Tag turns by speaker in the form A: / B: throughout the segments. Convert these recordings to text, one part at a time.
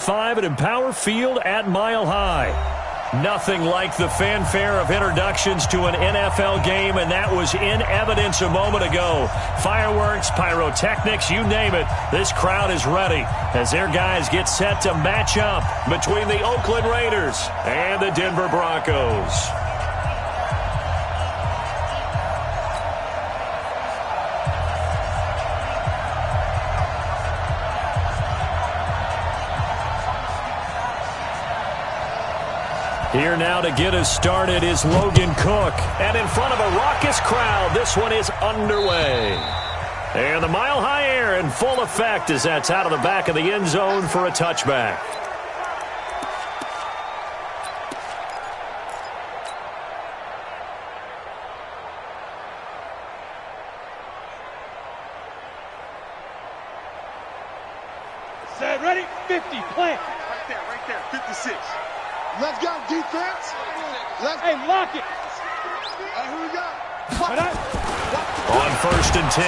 A: 5 at Empower Field at Mile High. Nothing like the fanfare of introductions to an NFL game, and that was in evidence a moment ago. Fireworks, pyrotechnics, you name it. This crowd is ready as their guys get set to match up between the Oakland Raiders and the Denver Broncos. Here now to get us started is Logan Cook. And in front of a raucous crowd, this one is underway. And the Mile High air in full effect as that's out of the back of the end zone for a touchback.
B: Set, ready, 50, plant.
C: Right there, 56.
D: Let's go, defense.
B: Hey, lock it.
D: Who we got?
A: On 1st and 10,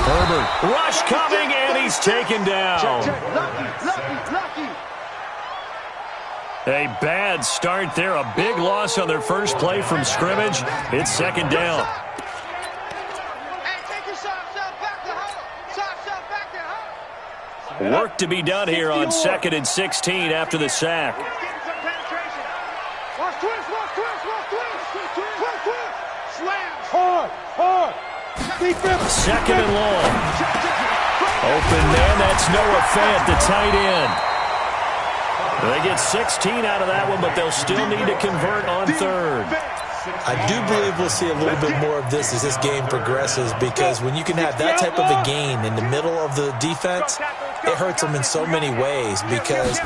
A: Herbert. Rush coming, and he's taken down.
D: Lucky.
A: A bad start there. A big loss on their first play from scrimmage. It's 2nd down.
D: Hey, take your shots back to huddle. Back to huddle.
A: Work to be done here on 2nd and 16 after the sack.
D: Watch twist.
B: Hard. Defense.
A: 2nd and long. Open man, that's Noah Fant, the tight end. They get 16 out of that one, but they'll still need to convert on 3rd.
E: I do believe we'll see a little bit more of this as this game progresses, because when you can have that type of a gain in the middle of the defense, it hurts them in so many ways, because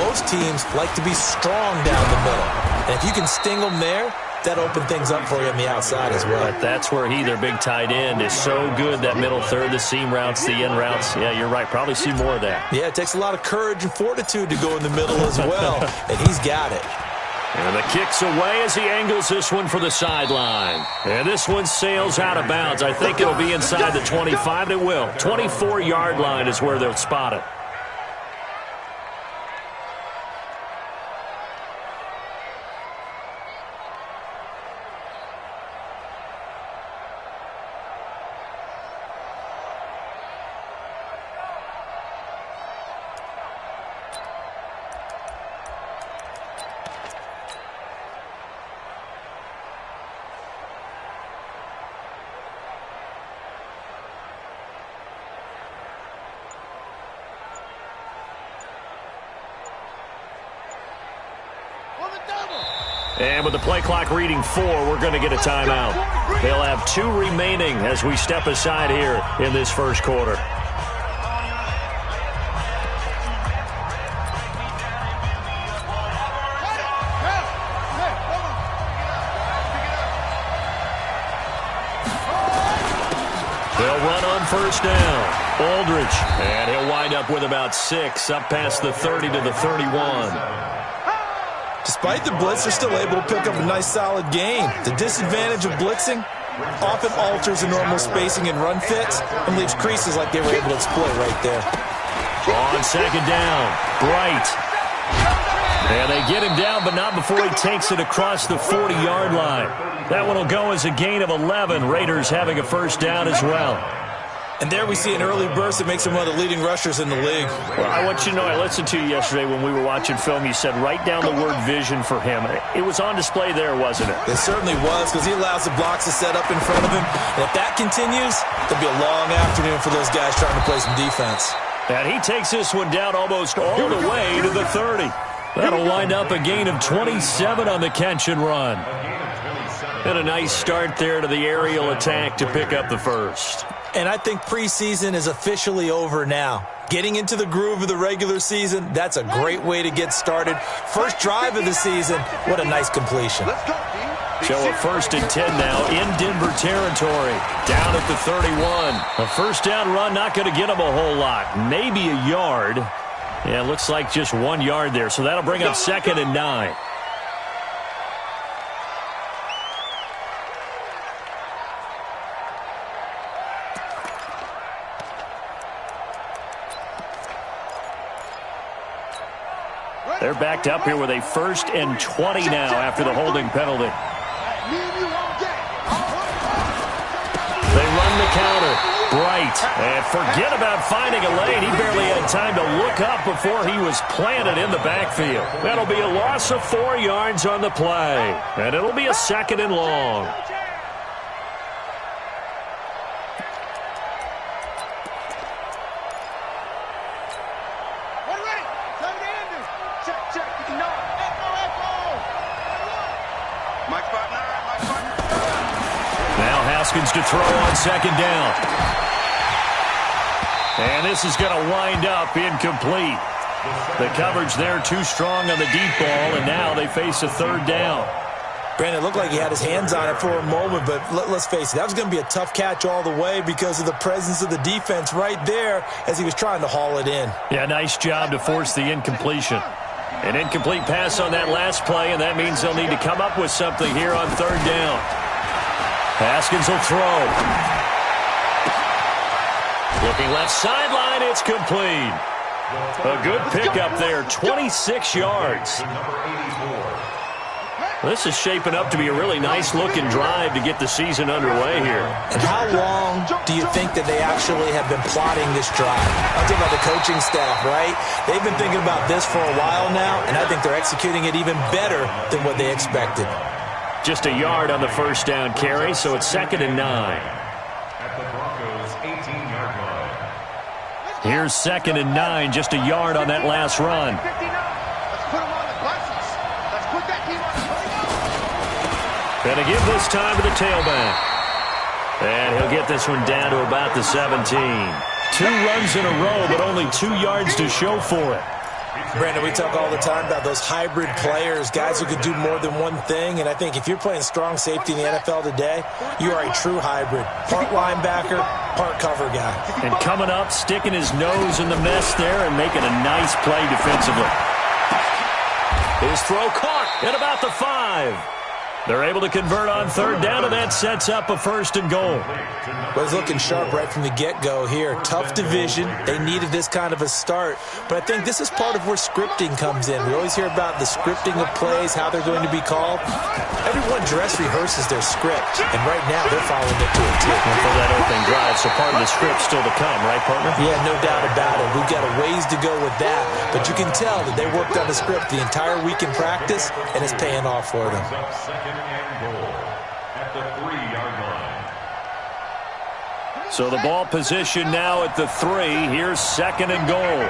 E: most teams like to be strong down the middle. And if you can sting them there, that open things up for you on the outside as well.
A: But that's where their big tight end, is so good, that middle third, the seam routes, the in routes. Yeah, you're right. Probably see more of that.
E: Yeah, it takes a lot of courage and fortitude to go in the middle as well, and he's got it.
A: And the kick's away as he angles this one for the sideline. And this one sails out of bounds. I think it'll be inside the 25. It will. 24-yard line is where they'll spot it. And with the play clock reading 4, we're going to get a timeout. They'll have 2 remaining as we step aside here in this first quarter. They'll run on 1st down. Aldridge, and he'll wind up with about 6, up past the 30 to the 31.
E: Despite the blitz, they're still able to pick up a nice solid gain. The disadvantage of blitzing often alters the normal spacing and run fits and leaves creases like they were able to exploit right there.
A: On 2nd down, Bright. And they get him down, but not before he takes it across the 40-yard line. That one will go as a gain of 11. Raiders having a 1st down as well.
E: And there we see an early burst that makes him one of the leading rushers in the league.
A: Well, I want you to know, I listened to you yesterday when we were watching film. You said write down the word vision for him. It was on display there, wasn't it?
E: It certainly was, because he allows the blocks to set up in front of him. And if that continues, it'll be a long afternoon for those guys trying to play some defense.
A: And he takes this one down almost all the way to the 30. That'll wind up a gain of 27 on the catch and run. And a nice start there to the aerial attack to pick up the 1st.
E: And I think preseason is officially over now. Getting into the groove of the regular season, that's a great way to get started. First drive of the season, what a nice completion.
A: So a 1st and 10 now in Denver territory. Down at the 31. A 1st down run, not going to get them a whole lot. Maybe a yard. Yeah, it looks like just 1 yard there. So that'll bring up 2nd and 9. They're backed up here with a 1st and 20 now after the holding penalty. They run the counter. Bright. And forget about finding a lane. He barely had time to look up before he was planted in the backfield. That'll be a loss of 4 yards on the play. And it'll be a 2nd and long. Haskins to throw on 2nd down. And this is going to wind up incomplete. The coverage there too strong on the deep ball, and now they face a 3rd down.
E: Brandon, it looked like he had his hands on it for a moment, but let's face it, that was going to be a tough catch all the way because of the presence of the defense right there as he was trying to haul it in.
A: Yeah, nice job to force the incompletion. An incomplete pass on that last play, and that means they'll need to come up with something here on 3rd down. Haskins will throw. Looking left sideline, it's complete. A good pickup there, 26 yards. This is shaping up to be a really nice-looking drive to get the season underway here.
E: And how long do you think that they actually have been plotting this drive? I'm talking about the coaching staff, right? They've been thinking about this for a while now, and I think they're executing it even better than what they expected.
A: Just a yard on the 1st down carry, so it's 2nd and 9.
F: At the Broncos' 18-yard line.
A: Here's 2nd and 9, just a yard on that last run.
D: Let's put them on the buses. Let's put that team on the buses.
A: Gonna give this time to the tailback. And he'll get this one down to about the 17. 2 runs in a row, but only 2 yards to show for it.
E: Brandon, we talk all the time about those hybrid players, guys who could do more than one thing, and I think if you're playing strong safety in the NFL today, you are a true hybrid. Part linebacker, part cover guy.
A: And coming up, sticking his nose in the mess there and making a nice play defensively. His throw caught at about the 5. They're able to convert on 3rd down, and that sets up a 1st and goal.
E: Was looking sharp right from the get-go here. Tough division. They needed this kind of a start. But I think this is part of where scripting comes in. We always hear about the scripting of plays, how they're going to be called. Everyone dress rehearses their script, and right now they're following it to a T.
A: And for that opening drive, so part of the script still to come, right, partner?
E: Yeah, no doubt about it. We've got a ways to go with that. But you can tell that they worked on the script the entire week in practice, and it's paying off for them.
F: And goal at the 3-yard line.
A: So the ball position now at the 3. Here's 2nd and goal.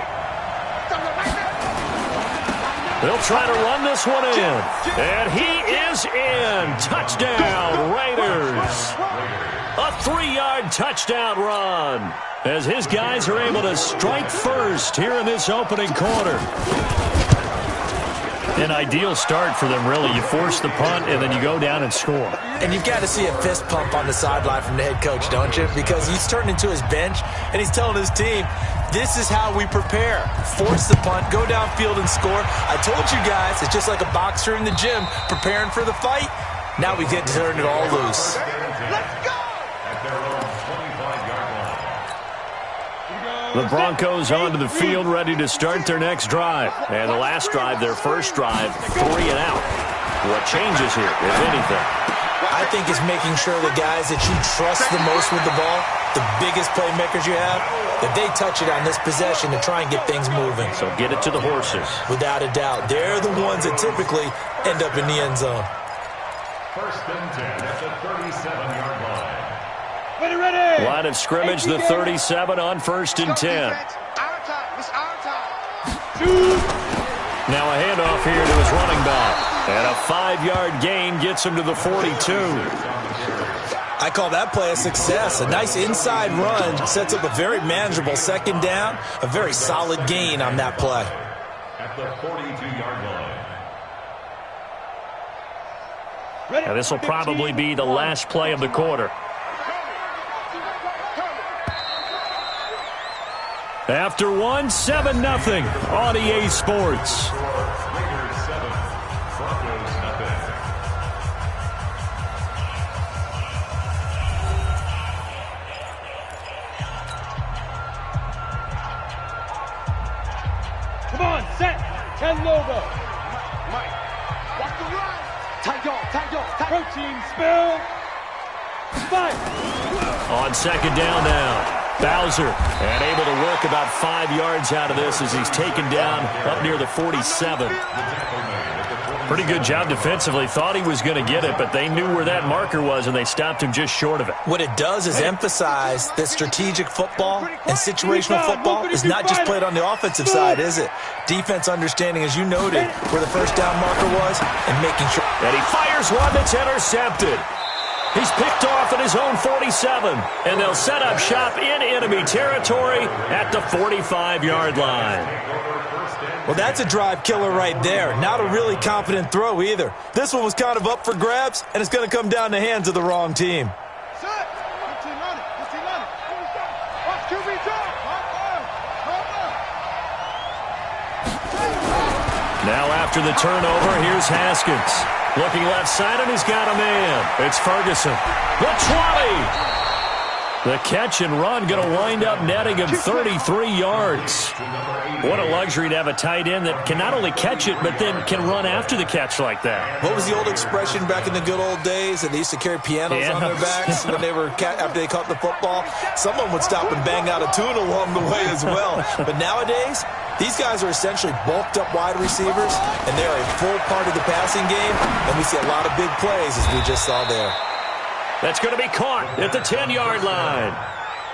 A: They'll try to run this one in. And he is in. Touchdown, Raiders. A 3-yard touchdown run as his guys are able to strike first here in this opening quarter. An ideal start for them, really. You force the punt, and then you go down and score.
E: And you've got to see a fist pump on the sideline from the head coach, don't you? Because he's turned into his bench, and he's telling his team, this is how we prepare. Force the punt, go downfield and score. I told you guys, it's just like a boxer in the gym preparing for the fight. Now we get to turn it all loose.
D: Let's go!
A: The Broncos onto the field, ready to start their next drive. And the last drive, their first drive, 3 and out. What changes here, if anything?
E: I think it's making sure the guys that you trust the most with the ball, the biggest playmakers you have, that they touch it on this possession to try and get things moving.
A: So get it to the horses.
E: Without a doubt. They're the ones that typically end up in the end zone.
F: 1st and 10 at the 37-yard line.
B: Ready.
A: Line of scrimmage, the 37 on 1st and 10.
D: Our time. It's our time.
A: Now a handoff here to his running back. And a 5-yard gain gets him to the 42.
E: I call that play a success. A nice inside run sets up a very manageable 2nd down. A very solid gain on that play.
F: At the 42-yard line.
A: Now this will probably be the last play of the quarter. After 1, 7-0 on EA Sports.
F: Raiders 7, Broncos nothing.
B: Come on, set. 10 logo.
D: Mike, watch the run. Tight dog.
B: Protein spill. Spike.
A: On second down now. Bowser, and able to work about 5 yards out of this as he's taken down up near the 47. Pretty good job defensively. Thought he was going to get it, but they knew where that marker was, and they stopped him just short of it.
E: What it does is emphasize that strategic football and situational football is not just played on the offensive side, is it? Defense understanding, as you noted, where the first down marker was and making sure.
A: And he fires one that's intercepted. He's picked off at his own 47, and they'll set up shop in enemy territory at the 45-yard line.
E: Well, that's a drive killer right there. Not a really confident throw either. This one was kind of up for grabs, and it's going to come down the hands of the wrong team.
A: Now after the turnover, here's Haskins. Looking left side, and he's got a man. It's Ferguson. The 20. The catch and run going to wind up netting him 33 yards. What a luxury to have a tight end that can not only catch it, but then can run after the catch like that.
E: What was the old expression back in the good old days? That they used to carry pianos on their backs when they were after they caught the football. Someone would stop and bang out a tune along the way as well. But nowadays, these guys are essentially bulked up wide receivers, and they're a full part of the passing game, and we see a lot of big plays as we just saw there.
A: That's going to be caught at the 10-yard line.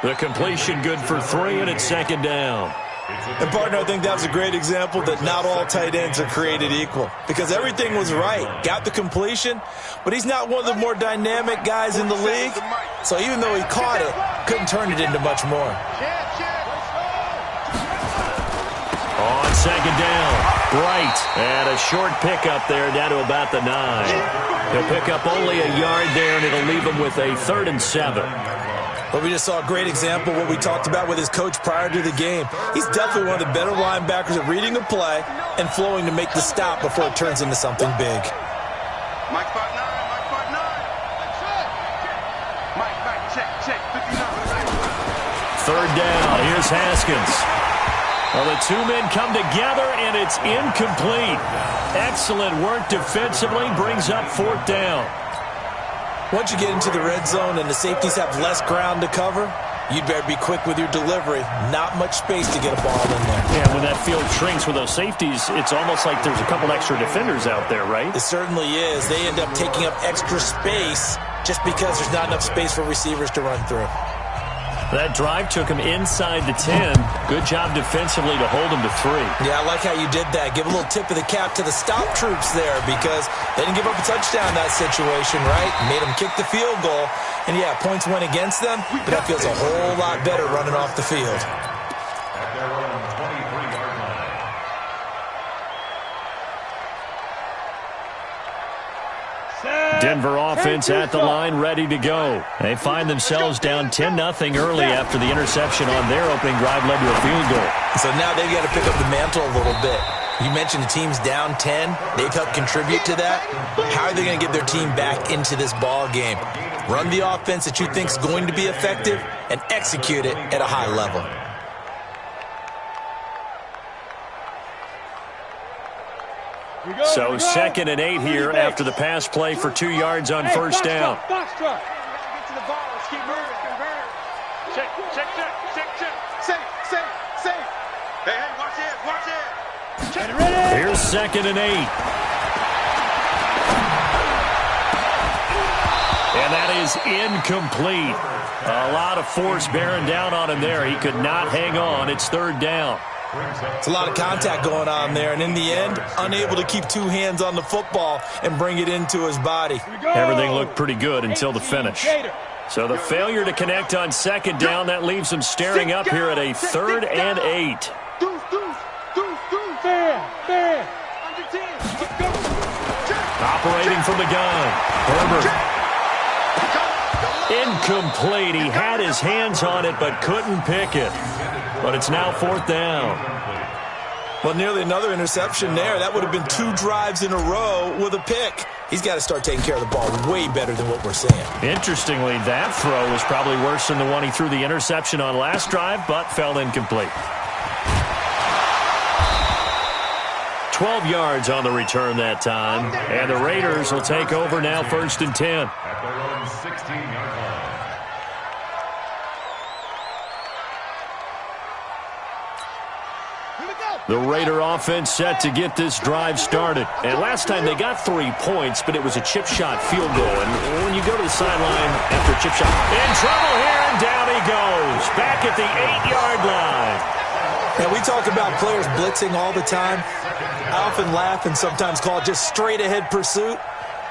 A: The completion good for 3, and it's second down.
E: And, partner, I think that was a great example that not all tight ends are created equal, because everything was right. Got the completion, but he's not one of the more dynamic guys in the league. So even though he caught it, couldn't turn it into much more.
A: On second down, Bright, and a short pickup there down to about the 9. He'll pick up only a yard there, and it'll leave him with a 3rd and 7.
E: But we just saw a great example of what we talked about with his coach prior to the game. He's definitely one of the better linebackers at reading the play and flowing to make the stop before it turns into something big.
D: Mike 5'9", Mike 5'9". Mike, check, 59.
A: 3rd down, here's Haskins. Well, the two men come together, and it's incomplete. Excellent work defensively, brings up 4th down.
E: Once you get into the red zone and the safeties have less ground to cover, you'd better be quick with your delivery. Not much space to get a ball in there.
A: Yeah, when that field shrinks with those safeties, it's almost like there's a couple extra defenders out there, right?
E: It certainly is. They end up taking up extra space just because there's not enough space for receivers to run through.
A: That drive took him inside the 10. Good job defensively to hold him to 3.
E: Yeah, I like how you did that. Give a little tip of the cap to the stop troops there, because they didn't give up a touchdown in that situation, right? Made them kick the field goal. And, yeah, points went against them, but that feels a whole lot better running off the field.
F: At their own 23-yard line.
A: Denver offense at the line, ready to go. They find themselves down 10-0 early after the interception on their opening drive led to a field goal.
E: So now they've got to pick up the mantle a little bit. You mentioned the team's down 10. They've helped contribute to that. How are they going to get their team back into this ball game? Run the offense that you think is going to be effective and execute it at a high level.
A: So 2nd and 8 here after the pass play for 2 yards on first down.
D: Box truck. Get to the ball. Let's keep moving. Check. Safe. Hey, watch it.
B: Get ready.
A: Here's 2nd and 8. And that is incomplete. A lot of force bearing down on him there. He could not hang on. It's 3rd down.
E: It's a lot of contact going on there, and in the end, unable to keep 2 hands on the football and bring it into his body.
A: Everything looked pretty good until the finish. So the failure to connect on 2nd down, that leaves him staring up here at a 3rd and 8.
B: Fair.
A: Operating from the gun. Herbert. Incomplete. He had his hands on it but couldn't pick it. But it's now 4th down.
E: Well, nearly another interception there. That would have been 2 drives in a row with a pick. He's got to start taking care of the ball way better than what we're seeing.
A: Interestingly, that throw was probably worse than the one he threw the interception on last drive, but fell incomplete. 12 yards on the return that time. And the Raiders will take over now, 1st and 10.
F: At their own 16-yard line.
A: The Raider offense set to get this drive started. And last time they got 3 points, but it was a chip shot field goal. And when you go to the sideline after a chip shot, in trouble here, and down he goes. Back at the 8-yard line.
E: Now, we talk about players blitzing all the time. I often laugh and sometimes call it just straight-ahead pursuit.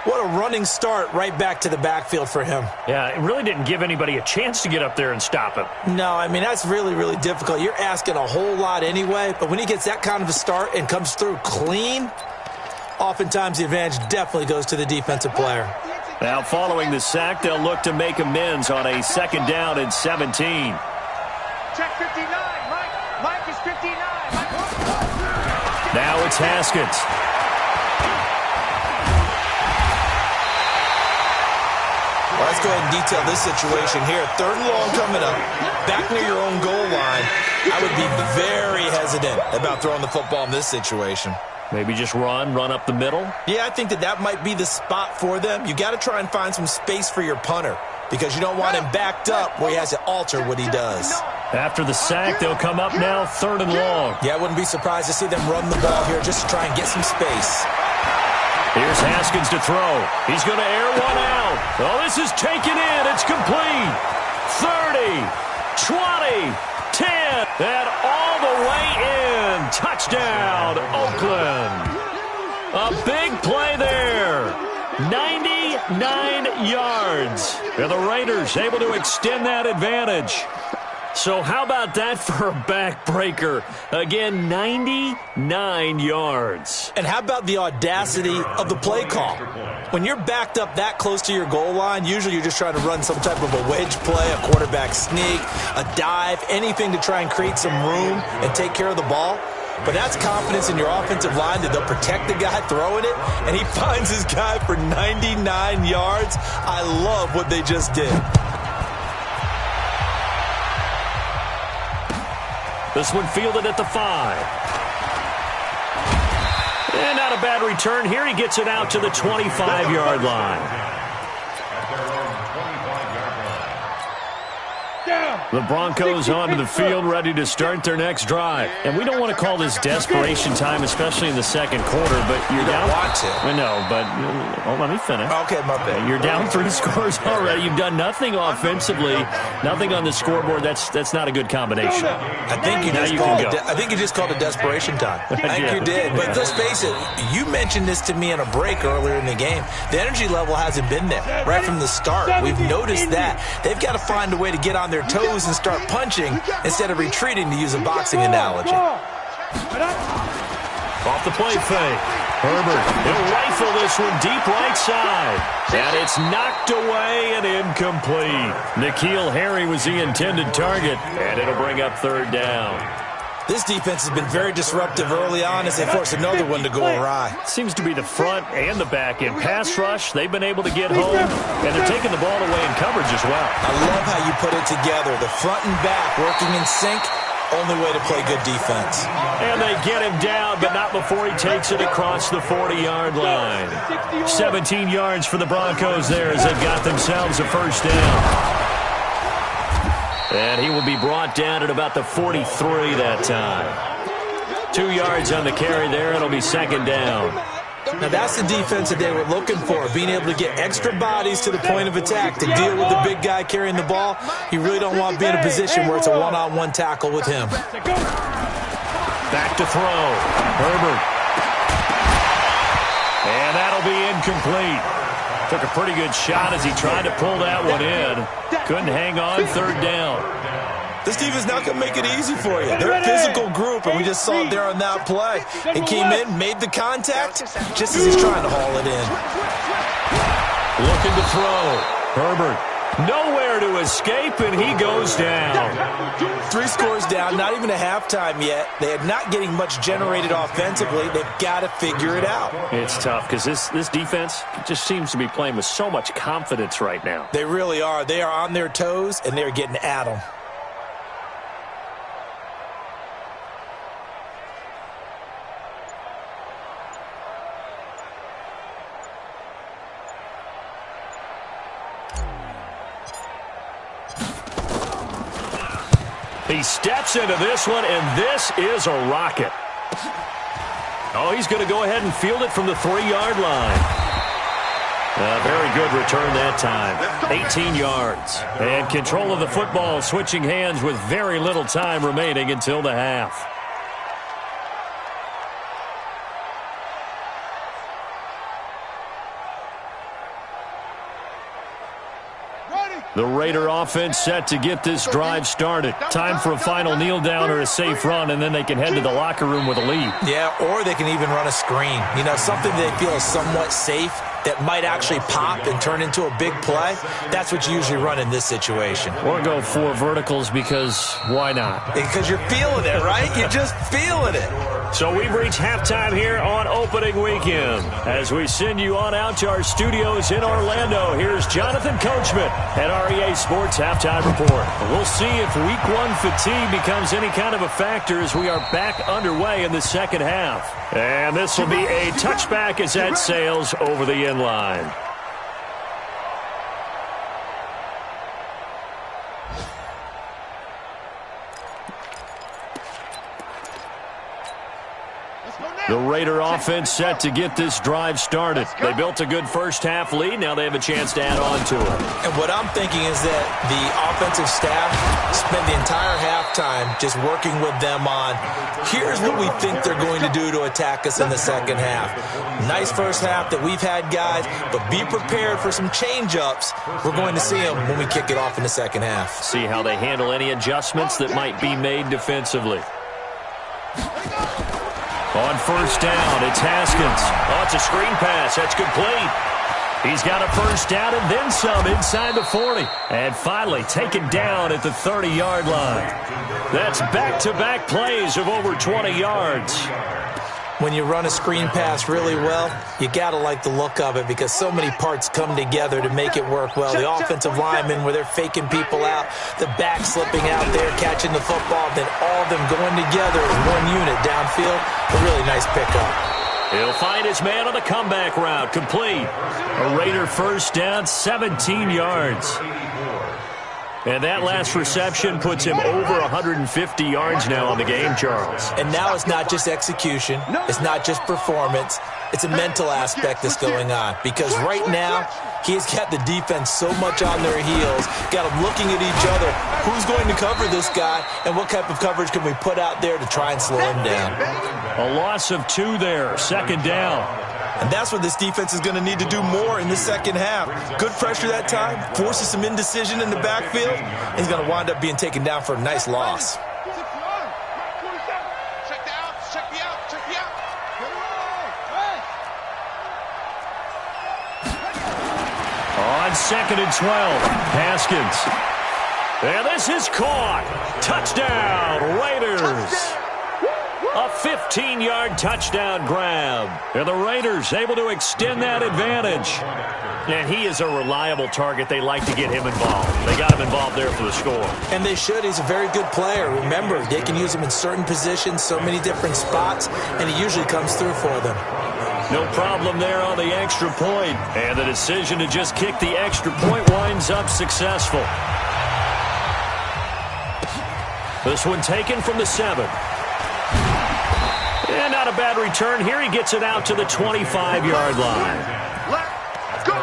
E: What a running start right back to the backfield for him.
A: Yeah, it really didn't give anybody a chance to get up there and stop him.
E: No, I mean, that's really, really difficult. You're asking a whole lot anyway, but when he gets that kind of a start and comes through clean, oftentimes the advantage definitely goes to the defensive player.
A: Now, following the sack, they'll look to make amends on a 2nd down and 17.
D: Check 59, Mike. Mike is 59. Mike.
A: Now it's Haskins.
E: Well, let's go ahead and detail this situation here. 3rd and long coming up. Back near your own goal line. I would be very hesitant about throwing the football in this situation.
A: Maybe just run up the middle?
E: Yeah, I think that might be the spot for them. You got to try and find some space for your punter because you don't want him backed up where he has to alter what he does.
A: After the sack, they'll come up now 3rd and long.
E: Yeah, I wouldn't be surprised to see them run the ball here just to try and get some space.
A: Here's Haskins to throw. He's going to air one out. Oh, this is taken in. It's complete. 30, 20, 10, and all the way in. Touchdown, Oakland. A big play there. 99 yards. And the Raiders able to extend that advantage. So how about that for a backbreaker? Again, 99 yards.
E: And how about the audacity of the play call? When you're backed up that close to your goal line, usually you're just trying to run some type of a wedge play, a quarterback sneak, a dive, anything to try and create some room and take care of the ball. But that's confidence in your offensive line that they'll protect the guy throwing it, and he finds his guy for 99 yards. I love what they just did.
A: This one fielded at the 5. And not a bad return here. He gets it out to the 25-yard line. The Broncos onto the field, ready to start their next drive. And we don't want to call this desperation time, especially in the 2nd quarter, but you're down.
E: Watch it.
A: I know, but let me finish.
E: Okay, my bad.
A: You're down 3 scores already. You've done nothing offensively, nothing on the scoreboard. That's not a good combination.
E: I think you just called it desperation time. I think you did. But let's face it, you mentioned this to me in a break earlier in the game. The energy level hasn't been there right from the start. We've noticed that. They've got to find a way to get on their toes and start punching instead of retreating, to use a boxing analogy.
A: Off the play fake. Herbert, he'll rifle this one deep right side. And it's knocked away and incomplete. N'Keal Harry was the intended target, and it'll bring up 3rd down.
E: This defense has been very disruptive early on as they force another one to go awry.
A: Seems to be the front and the back end. Pass rush, they've been able to get home, and they're taking the ball away in coverage as well.
E: I love how you put it together. The front and back working in sync, only way to play good defense.
A: And they get him down, but not before he takes it across the 40-yard line. 17 yards for the Broncos there as they've got themselves a 1st down. And he will be brought down at about the 43 that time. 2 yards on the carry there. It'll be 2nd down.
E: Now that's the defense that they were looking for, being able to get extra bodies to the point of attack to deal with the big guy carrying the ball. You really don't want to be in a position where it's a one-on-one tackle with him.
A: Back to throw. Herbert. And that'll be incomplete. Took a pretty good shot as he tried to pull that one in. Couldn't hang on, 3rd down.
E: This defense is not going to make it easy for you. They're a physical group, and we just saw it there on that play. He came in, made the contact, just as he's trying to haul it in.
A: Looking to throw. Herbert. Nowhere to escape, and he goes down.
E: 3 scores down, not even a halftime yet. They are not getting much generated offensively. They've got to figure it out.
A: It's tough because this defense just seems to be playing with so much confidence right now.
E: They really are. They are on their toes, and they're getting at them.
A: He steps into this one, and this is a rocket. Oh, he's going to go ahead and field it from the 3-yard line. Very good return that time. 18 yards. And control of the football, switching hands with very little time remaining until the half. The Raider offense set to get this drive started. Time for a final kneel down or a safe run, and then they can head to the locker room with a lead.
E: Yeah, or they can even run a screen. You know, something they feel is somewhat safe that might actually pop and turn into a big play. That's what you usually run in this situation.
A: Or go 4 verticals because why not?
E: Because you're feeling it, right? You're just feeling it.
A: So we've reached halftime here on opening weekend. As we send you on out to our studios in Orlando, here's Jonathan Coachman at REA Sports Halftime Report. We'll see if Week 1 fatigue becomes any kind of a factor as we are back underway in the second half. And this will be a touchback as that sails over the end line. The Raider offense set to get this drive started. They built a good first-half lead. Now they have a chance to add on to it.
E: And what I'm thinking is that the offensive staff spent the entire halftime just working with them on, here's what we think they're going to do to attack us in the second half. Nice first half that we've had, guys, but be prepared for some change-ups. We're going to see them when we kick it off in the second half.
A: See how they handle any adjustments that might be made defensively. On first down, it's Haskins. Oh, it's a screen pass. That's complete. He's got a first down and then some inside the 40. And finally taken down at the 30-yard line. That's back-to-back plays of over 20 yards.
E: When you run a screen pass really well, you got to like the look of it because so many parts come together to make it work well. The offensive linemen where they're faking people out, the back slipping out there, catching the football, then all of them going together as one unit downfield. A really nice pickup.
A: He'll find his man on the comeback route. Complete. A Raider first down, 17 yards. And that last reception puts him over 150 yards now on the game, Charles.
E: And now it's not just execution. It's not just performance. It's a mental aspect that's going on. Because right now, he's got the defense so much on their heels, got them looking at each other. Who's going to cover this guy, and what type of coverage can we put out there to try and slow him down?
A: A loss of 2 there, second down.
E: And that's what this defense is going to need to do more in the second half. Good pressure that time, forces some indecision in the backfield, and he's going to wind up being taken down for a nice loss.
D: Check the outs, check the outs, check the outs.
A: On 2nd and 12, Haskins. And this is caught. Touchdown, Raiders. A 15-yard touchdown grab. And the Raiders able to extend that advantage. And he is a reliable target. They like to get him involved. They got him involved there for the score.
E: And they should. He's a very good player. Remember, they can use him in certain positions, so many different spots, and he usually comes through for them.
A: No problem there on the extra point. And the decision to just kick the extra point winds up successful. This one taken from the 7. And not a bad return here. He gets it out to the 25-yard line.
D: Let's go.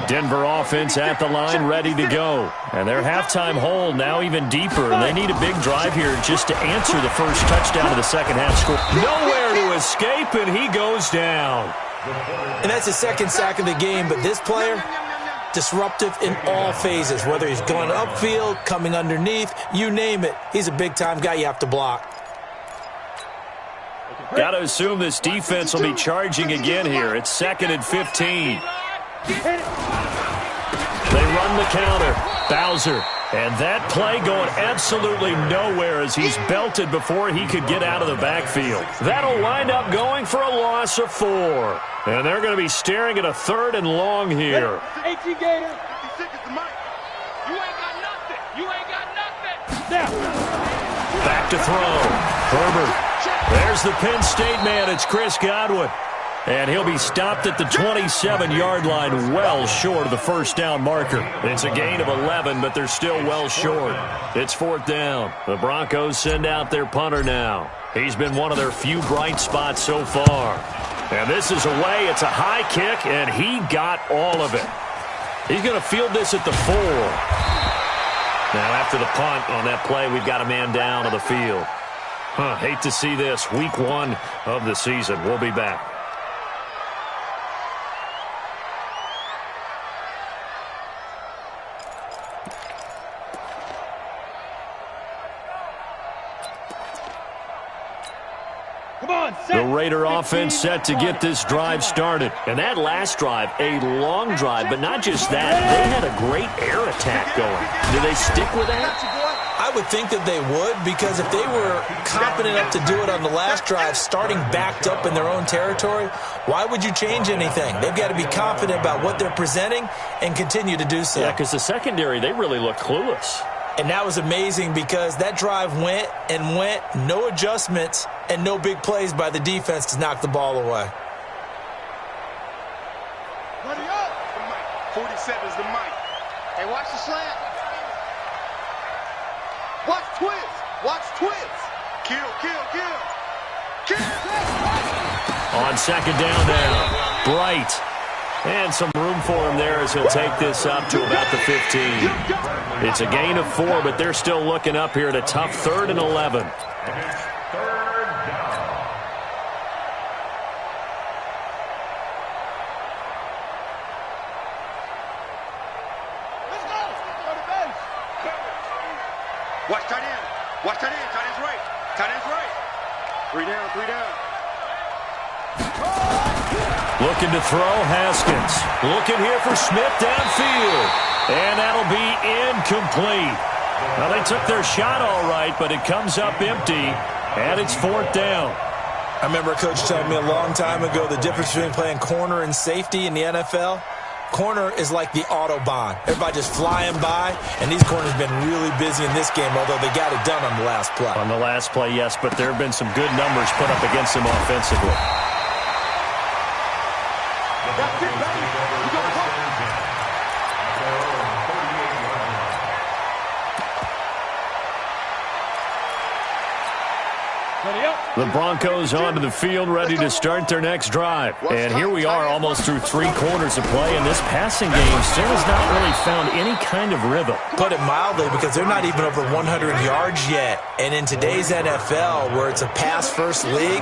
A: Denver offense at the line, ready to go. And their halftime hole now even deeper. And they need a big drive here just to answer the first touchdown of the second half score. Nowhere to escape, and he goes down.
E: And that's his second sack of the game, but this player, disruptive in all phases, whether he's going upfield, coming underneath, you name it. He's a big-time guy you have to block.
A: Got to assume this defense will be charging again here. It's 2nd and 15. They run the counter. Bowser. And that play going absolutely nowhere as he's belted before he could get out of the backfield. That'll wind up going for a loss of 4. And they're going to be staring at a 3rd and long here.
B: 18 Gator.
D: 56 is the mic. You ain't got nothing. You ain't got nothing.
B: Now.
A: Back to throw. Herbert. There's the Penn State man. It's Chris Godwin. And he'll be stopped at the 27-yard line, well short of the first down marker. It's a gain of 11, but they're still well short. It's fourth down. The Broncos send out their punter now. He's been one of their few bright spots so far. And this is away. It's a high kick, and he got all of it. He's going to field this at the 4. Now, after the punt on that play, we've got a man down on the field. Hate to see this. Week 1 of the season. We'll be back. The Raider offense set to get this drive started. And that last drive, a long drive, but not just that. They had a great air attack going. Do they stick with that?
E: I would think that they would, because if they were confident enough to do it on the last drive, starting backed up in their own territory, why would you change anything? They've got to be confident about what they're presenting and continue to do so.
A: Yeah, because the secondary, they really look clueless.
E: And that was amazing because that drive went and went, no adjustments, and no big plays by the defense to knock the ball away.
C: 47 is the mic.
D: Hey, watch the slant. Watch twist. Watch twist.
C: Kill, kill, kill. Kill.
A: On second down now, Bright. And some room for him there as he'll take this up to about the 15. It's a gain of 4, but they're still looking up here at a tough 3rd and 11.
C: Watch tight end. Watch tight end. Tight end's right. Tight end's right. 3 down, 3 down.
A: Looking to throw, Haskins. Looking here for Smith downfield. And that'll be incomplete. Well, they took their shot all right, but it comes up empty, and it's 4th down.
E: I remember a coach telling me a long time ago the difference between playing corner and safety in the NFL. Corner is like the Autobahn. Everybody just flying by, and these corners have been really busy in this game, although they got it done on the last play.
A: On the last play, yes, but there have been some good numbers put up against them offensively. The Broncos onto the field, ready to start their next drive. And here we are, almost through 3 quarters of play, and this passing game still has not really found any kind of rhythm.
E: Put it mildly, because they're not even over 100 yards yet. And in today's NFL, where it's a pass-first league,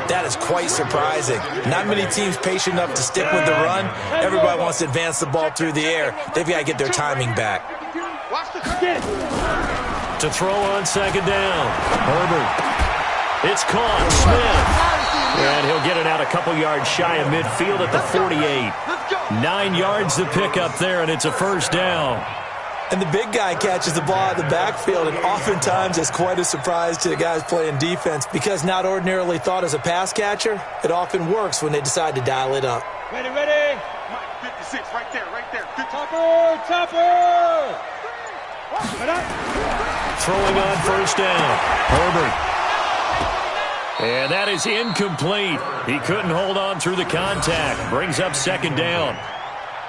E: that is quite surprising. Not many teams patient enough to stick with the run. Everybody wants to advance the ball through the air. They've got to get their timing back.
A: To throw on second down, Herbert. It's caught, Smith. And he'll get it out a couple yards shy of midfield at the 48. 9 yards to pick up there, and it's a first down.
E: And the big guy catches the ball out of the backfield, and oftentimes it's quite a surprise to the guys playing defense, because not ordinarily thought as a pass catcher, it often works when they decide to dial it up.
B: Ready, ready.
C: Mike, 56, right there, right there.
B: Topper, topper.
A: Throwing on first down, Herbert. And that is incomplete. He couldn't hold on through the contact. Brings up second down.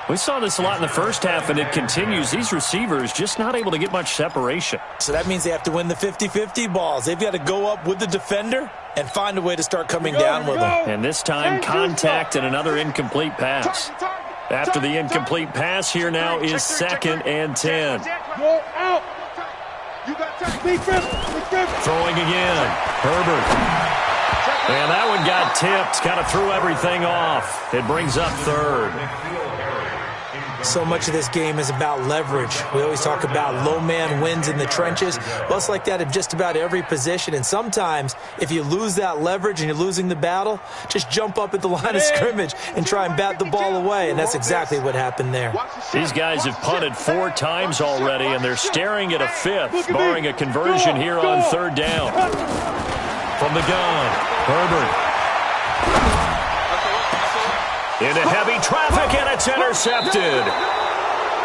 A: We saw this a lot in the first half, and it continues. These receivers just not able to get much separation.
E: So that means they have to win the 50-50 balls. They've got to go up with the defender and find a way to start coming down with them.
A: And this time, contact and another incomplete pass. After the incomplete pass, here now is 2nd and 10.
B: Go out.
A: Throwing again. Herbert. And that one got tipped. Kind of threw everything off. It brings up 3rd.
E: So much of this game is about leverage. We always talk about low man wins in the trenches. Well, it's like that in just about every position. And sometimes, if you lose that leverage and you're losing the battle, just jump up at the line of scrimmage and try and bat the ball away. And that's exactly what happened there.
A: These guys have punted 4 times already, and they're staring at a 5th, barring a conversion here on 3rd down. From the gun, Herbert. Into heavy traffic, and it's intercepted.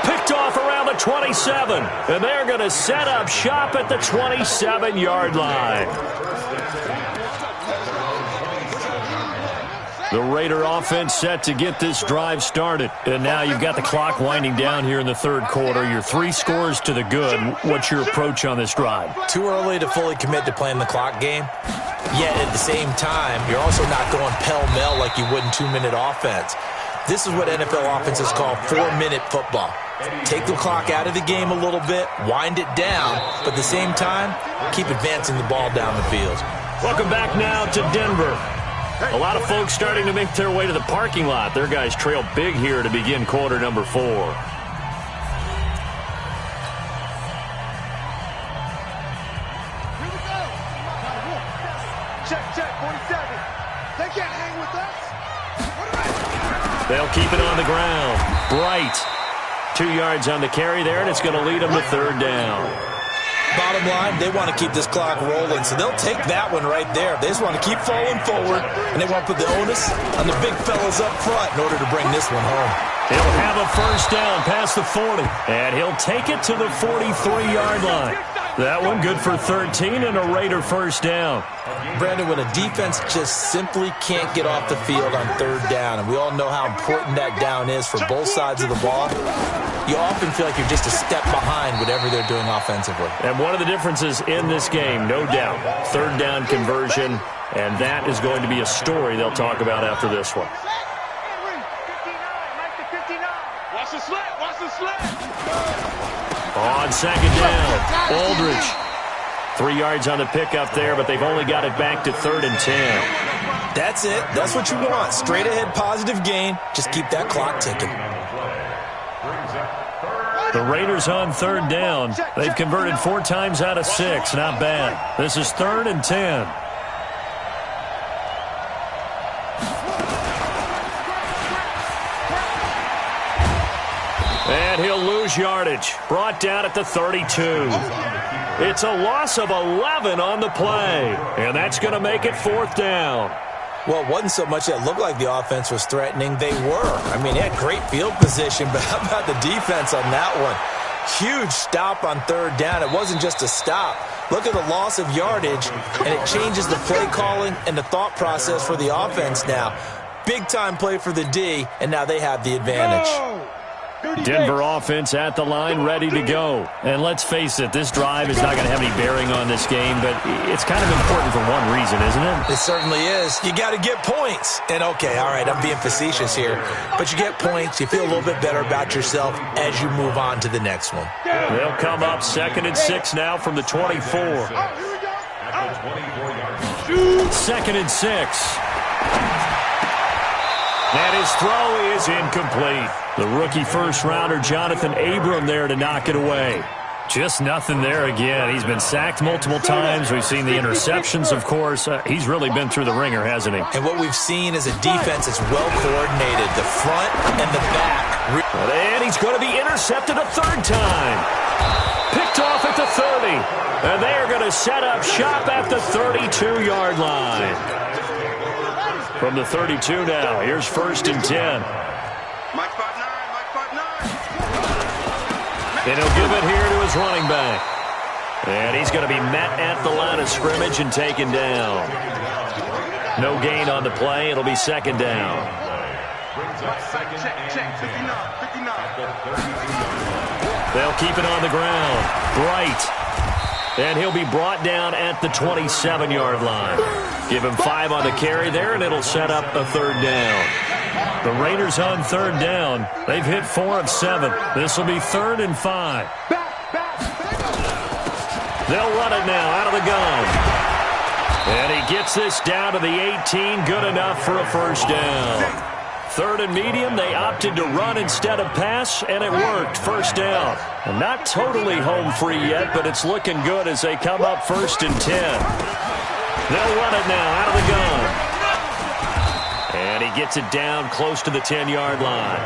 A: Picked off around the 27, and they're going to set up shop at the 27-yard line. The Raider offense set to get this drive started. And now you've got the clock winding down here in the third quarter. You're 3 scores to the good. What's your approach on this drive?
E: Too early to fully commit to playing the clock game. Yet at the same time, you're also not going pell-mell like you would in 2-minute offense. This is what NFL offenses call 4-minute football. Take the clock out of the game a little bit, wind it down, but at the same time, keep advancing the ball down the field.
A: Welcome back now to Denver. A lot of folks starting to make their way to the parking lot. Their guys trail big here to begin quarter number 4.
D: Check, 47. They can't hang with us.
A: They'll keep it on the ground. Bright. 2 yards on the carry there, and it's going to lead them to third down.
E: Bottom line, they want to keep this clock rolling, so they'll take that one right there. They just want to keep falling forward, and they want to put the onus on the big fellas up front in order to bring this one home.
A: He'll have a first down past the 40, and he'll take it to the 43-yard line. That one good for 13 and a Raider first down.
E: Brandon, when a defense just simply can't get off the field on third down, and we all know how important that down is for both sides of the ball, you often feel like you're just a step behind whatever they're doing offensively.
A: And one of the differences in this game, no doubt, third down conversion, and that is going to be a story they'll talk about after this one.
D: Watch the slant, watch the slant.
A: On second down, Aldridge. 3 yards on the pickup there, but they've only got it back to 3rd and 10.
E: That's it. That's what you want. Straight ahead positive gain. Just keep that clock ticking.
A: The Raiders on third down. They've converted 4 times out of 6. Not bad. This is 3rd and 10. And he'll lose yardage. Brought down at the 32. It's a loss of 11 on the play. And that's going to make it 4th down.
E: Well, it wasn't so much that it looked like the offense was threatening. They were. I mean, they had great field position, but how about the defense on that one? Huge stop on third down. It wasn't just a stop. Look at the loss of yardage, and it changes the play calling and the thought process for the offense now. Big-time play for the D, and now they have the advantage.
A: Denver offense at the line, ready to go. And let's face it, this drive is not going to have any bearing on this game, but it's kind of important for one reason, isn't it?
E: It certainly is. You got to get points. And, okay, all right, I'm being facetious here, but you get points, you feel a little bit better about yourself as you move on to the next one.
A: They'll come up 2nd and 6 now from the 24. 2nd and 6. And his throw is incomplete. The rookie first-rounder Jonathan Abram there to knock it away. Just nothing there again. He's been sacked multiple times. We've seen the interceptions, of course. He's really been through the ringer, hasn't he?
E: And what we've seen is a defense that's well-coordinated, the front and the back.
A: And he's going to be intercepted a 3rd time. Picked off at the 30. And they are going to set up shop at the 32-yard line. From the 32 now, here's 1st and 10.
C: Mike spot 9, Mike spot 9.
A: And he'll give it here to his running back. And he's going to be met at the line of scrimmage and taken down. No gain on the play. It'll be 2nd down.
C: Check, 59.
A: They'll keep it on the ground. Bright. And he'll be brought down at the 27-yard line. Give him 5 on the carry there, and it'll set up a 3rd down. The Raiders on 3rd down. They've hit 4 of 7. This will be 3rd and 5. They'll run it now out of the gun. And he gets this down to the 18. Good enough for a first down. 3rd and medium, they opted to run instead of pass, and it worked. First down. And not totally home free yet, but it's looking good as they come up 1st and 10. They'll run it now out of the gun. And he gets it down close to the 10-yard line.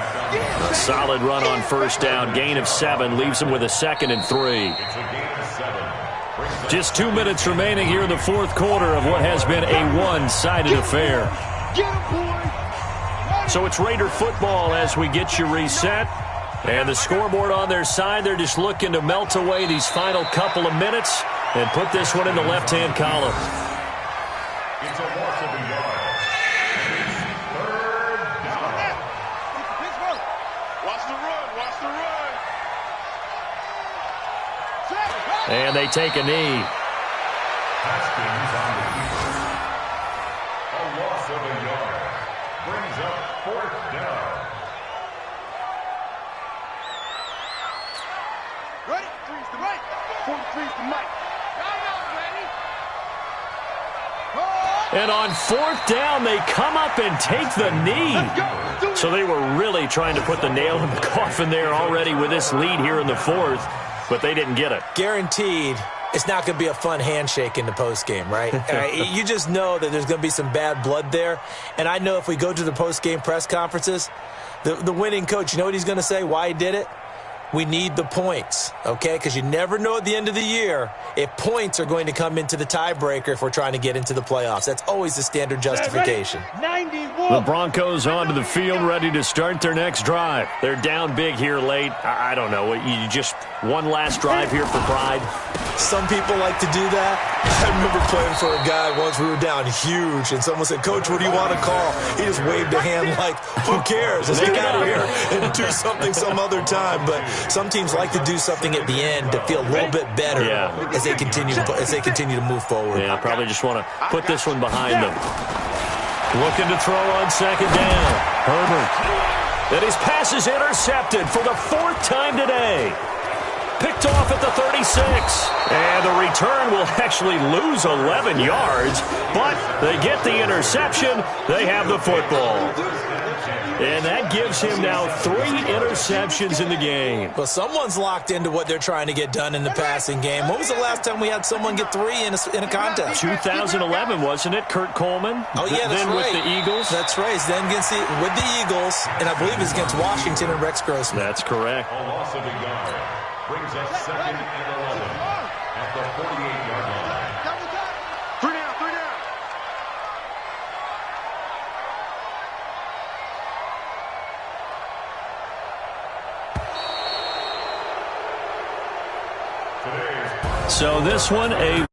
A: A solid run on first down. Gain of 7 leaves him with a 2nd and 3. Just 2 minutes remaining here in the 4th quarter of what has been a one-sided affair. So it's Raider football as we get you reset. And the scoreboard on their side, they're just looking to melt away these final couple of minutes and put this one in the left-hand column.
F: It's a loss of a yard.
A: And they take a knee.
F: Haskins on the keeper. A loss of a yard. Brings up 4th down.
D: Ready? 3's the mic. 43's the mic. Ready?
A: And on 4th down, they come up and take the knee. So they were really trying to put the nail in the coffin there already with this lead here in the 4th, but they didn't get it.
E: Guaranteed it's not going to be a fun handshake in the postgame, right? You just know that there's going to be some bad blood there. And I know if we go to the postgame press conferences, the winning coach, you know what he's going to say, why he did it? We need the points, okay? Because you never know at the end of the year if points are going to come into the tiebreaker if we're trying to get into the playoffs. That's always the standard justification.
B: 91.
A: The Broncos onto the field ready to start their next drive. They're down big here late. I don't know. You just one last drive here for pride.
E: Some people like to do that. I remember playing for a guy once. We were down huge, and someone said, Coach, what do you want to call? He just waved a hand like, who cares? Let's get out of here and do something some other time. But some teams like to do something at the end to feel a little bit better as they continue to move forward.
A: Yeah, probably just want to put this one behind them. Looking to throw on 2nd down. Herbert. And his pass is intercepted for the 4th time today. Picked off at the 36. And the return will actually lose 11 yards, but they get the interception. They have the football. And that gives him now 3 interceptions in the game.
E: Well, someone's locked into what they're trying to get done in the passing game. When was the last time we had someone get 3 in a contest?
A: 2011, wasn't it? Kurt Coleman?
E: Oh, yeah, that's
A: then
E: right.
A: With the Eagles?
E: That's right. Then with the Eagles, and I believe it's against Washington and Rex Grossman.
A: That's correct.
F: A loss of a yard. Brings us 2nd and 11 at the 48-yard line.
C: 3 down, 3 down.
A: So this one, a